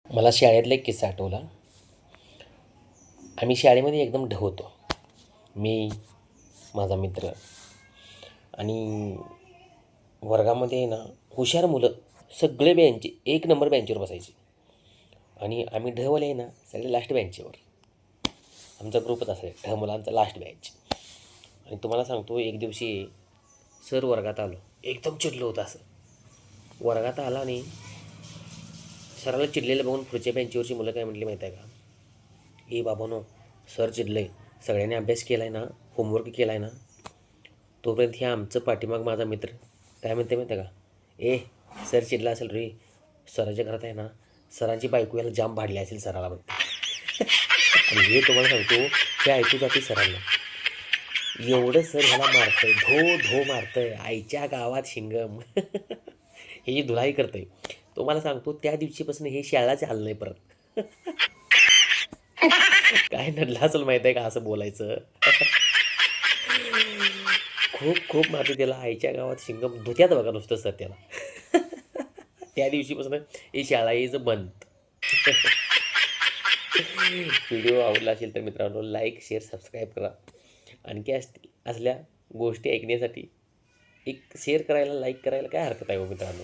मला शाळेतला एक किस्सा आठवला. आम्ही शाळेमध्ये एकदम होतो. मी, माझा मित्र आणि वर्गामध्ये ना हुशार मुलं सगळे एक नंबर बेंचवर बसायचे आणि आम्ही ढवाले आहे ना सगळे लास्ट बेंचवर. आमचा ग्रुपच असायचा मुलांचा लास्ट बेंच. आणि तुम्हाला सांगतो एक दिवशी सर वर्गात आलो, एकदम चिडलो होतं असं. वर्गात आला आणि सराला चिडलेलं बघून पुढच्या बेंचवरची मुलं काय म्हटली माहीत आहे का? ए बाबानो, सर चिडलं आहे, सगळ्यांनी अभ्यास केला आहे ना, होमवर्क केला आहे ना? तोपर्यंत हे आमचं पाठीमाग माझा मित्र काय म्हणते माहिती आहे का? ए, सर चिडला असेल रे, सराच्या घरात आहे ना सरांची बायको याला जाम भाडली असेल सराला म्हणते. आणि हे तुम्हाला सांगतो हे ऐकू जाते सरांना. एवढं सर ह्याला मारतंय, धो धो मारतंय, आईच्या गावात शिंगम. हे जी धुलाई करतंय. तुम्हाला सांगतो त्या दिवशीपासून हे शाळाच आलं नाही परत. काय नडलं असेल माहित आहे का असं बोलायचं. खूप खूप मारते त्याला, आईच्या गावात शिंगम धुत्यात बघा नुसतं सर त्याला. त्या दिवशीपासून ही शाळा यायचं बंद. व्हिडिओ आवडला असेल तर मित्रांनो लाईक शेअर सबस्क्राईब करा. आणखी असल्या गोष्टी ऐकण्यासाठी एक शेअर करायला लाईक करायला काय हरकत आहे हो मित्रांनो.